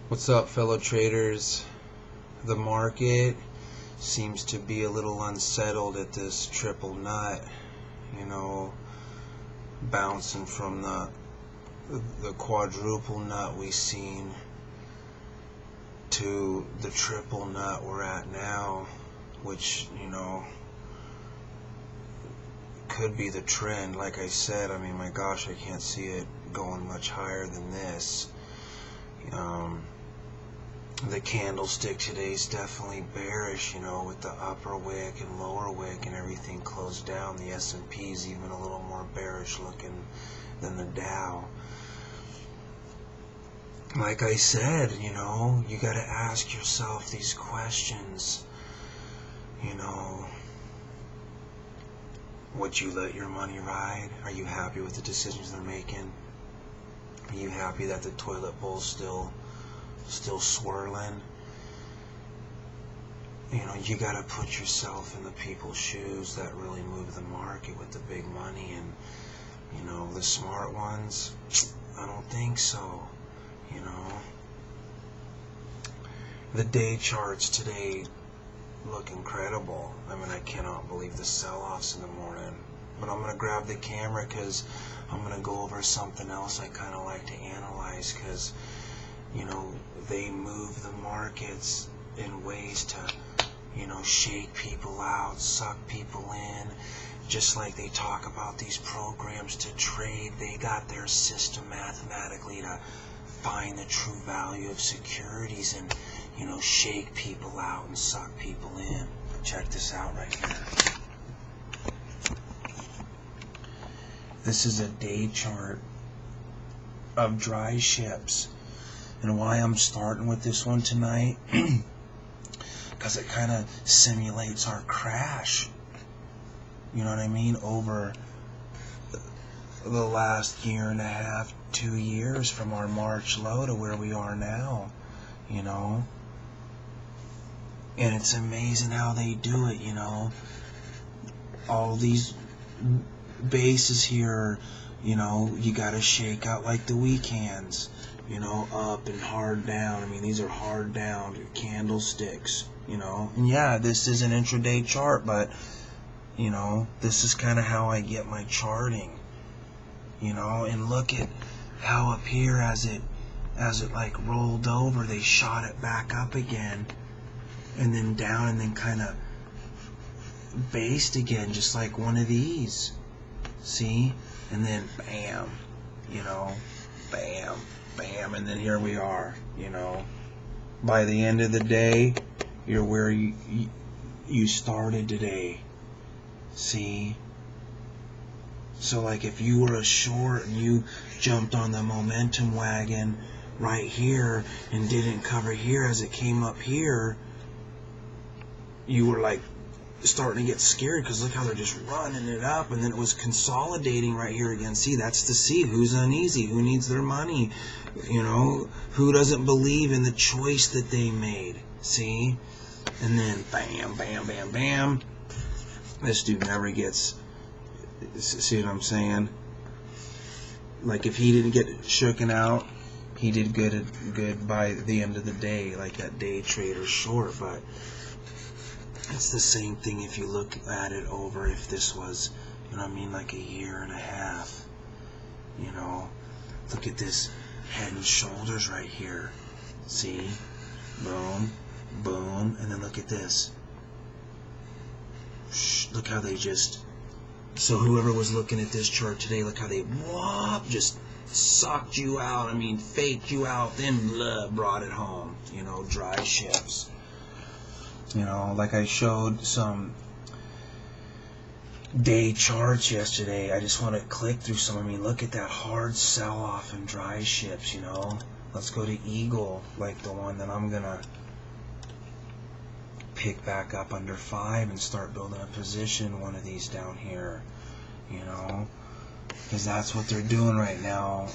What's up, fellow traders? The market seems to be a little unsettled at this triple nut, bouncing from the quadruple nut we seen to the triple nut we're at now, which, could be the trend. Like I said, my gosh, I can't see it going much higher than this. The candlestick today is definitely bearish, with the upper wick and lower wick and everything closed down. The S&P is even a little more bearish looking than the Dow. Like I said, you got to ask yourself these questions. Would you let your money ride? Are you happy with the decisions they're making? Are you happy that the toilet bowl's still swirling? You gotta put yourself in the people's shoes that really move the market with the big money, and the smart ones, I don't think so. The day charts today look incredible. I cannot believe the sell-offs in the morning. But I'm gonna grab the camera because I'm gonna go over something else I kind of like to analyze, because they move the markets in ways to, shake people out, suck people in. Just like they talk about these programs to trade, they got their system mathematically to find the true value of securities and, shake people out and suck people in. Check this out right here. This is a day chart of dry ships. And why I'm starting with this one tonight, because it kind of simulates our crash, over the last year and a half, 2 years, from our March low to where we are now, And it's amazing how they do it, All these bases here, you got to shake out like the weak hands. Up and hard down. These are hard down candlesticks, And yeah, this is an intraday chart, but, this is kind of how I get my charting, And look at how up here, as it like rolled over, they shot it back up again, and then down, and then kind of based again, just like one of these. See? And then bam, bam. Bam, and then here we are, By the end of the day, you're where you started today. See? So like if you were a short and you jumped on the momentum wagon right here and didn't cover here as it came up here, you were like starting to get scared, because look how they're just running it up, and then it was consolidating right here again. See, that's to see who's uneasy, who needs their money, who doesn't believe in the choice that they made. See? And then bam, bam, bam, bam. This dude never gets, see what I'm saying? Like if he didn't get shooken out, he did good by the end of the day, like that day trader short. But it's the same thing if you look at it over, if this was, like a year and a half. Look at this head and shoulders right here. See? Boom, boom, and then look at this. Look how they just, so whoever was looking at this chart today, look how they just sucked you out. Faked you out, then brought it home. Dry ships. Like I showed some day charts yesterday. I just want to click through some. Look at that hard sell-off in dry ships, Let's go to Eagle, like the one that I'm going to pick back up under 5 and start building a position, one of these down here, Because that's what they're doing right now.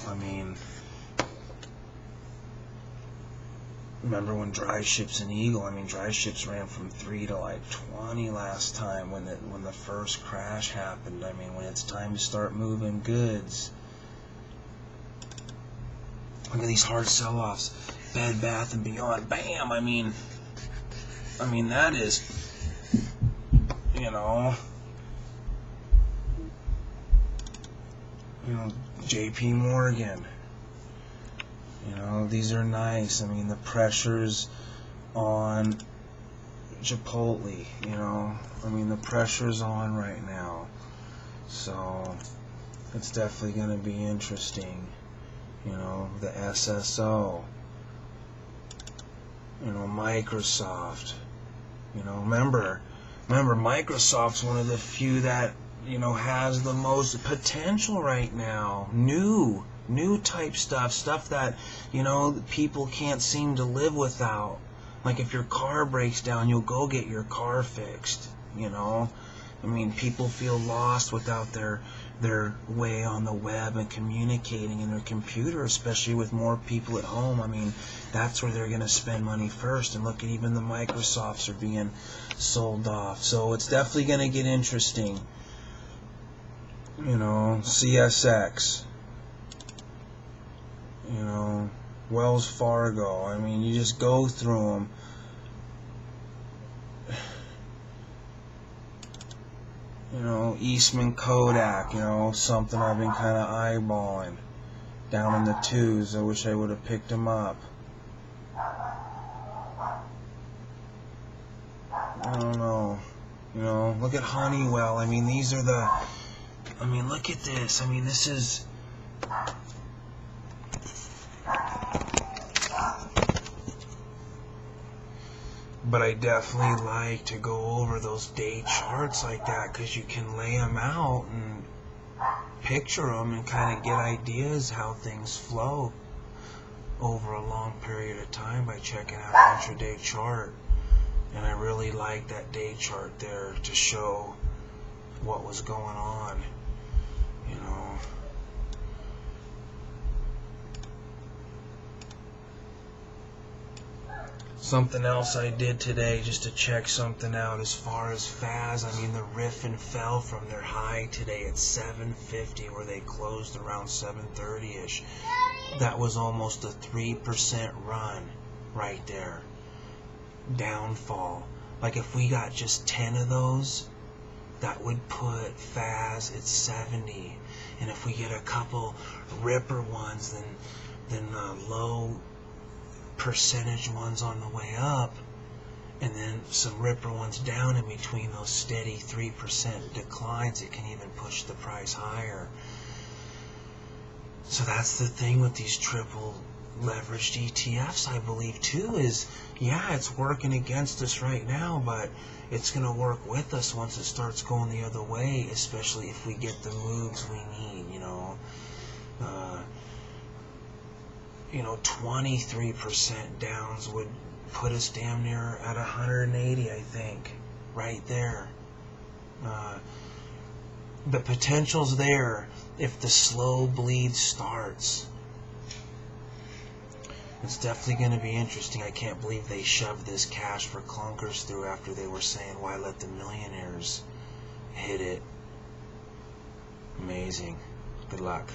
Remember when dry ships and Eagle, dry ships ran from 3 to like 20 last time when the first crash happened. When it's time to start moving goods. Look at these hard sell-offs. Bed Bath and Beyond. Bam! I mean that is, J.P. Morgan. These are nice. I mean, the pressure's on Chipotle. The pressure's on right now. So it's definitely going to be interesting. The SSO. Microsoft. Remember, Microsoft's one of the few that, has the most potential right now. New type stuff that, people can't seem to live without. Like if your car breaks down, you'll go get your car fixed, people feel lost without their way on the web and communicating in their computer, especially with more people at home. That's where they're going to spend money first. And look at even the Microsofts are being sold off. So it's definitely going to get interesting. CSX. Wells Fargo. You just go through them. Eastman Kodak, something I've been kind of eyeballing. Down in the twos. I wish I would have picked them up. I don't know. Look at Honeywell. These are the... look at this. This is... But I definitely like to go over those day charts like that, because you can lay them out and picture them and kind of get ideas how things flow over a long period of time by checking out an intraday chart. And I really like that day chart there to show what was going on. Something else I did today just to check something out as far as FAS. The riff and fell from their high today at 750, where they closed around 730-ish. That was almost a 3% run right there. Downfall. Like if we got just 10 of those, that would put FAS at 70. And if we get a couple ripper ones, then low percentage ones on the way up, and then some ripper ones down in between those steady 3% declines, it can even push the price higher. So that's the thing with these triple leveraged ETFs, I believe, too, is, yeah, it's working against us right now, but it's going to work with us once it starts going the other way, especially if we get the moves we need, 23% downs would put us damn near at 180, I think, right there. The potential's there if the slow bleed starts. It's definitely going to be interesting. I can't believe they shoved this cash for clunkers through after they were saying, why let the millionaires hit it. Amazing. Good luck.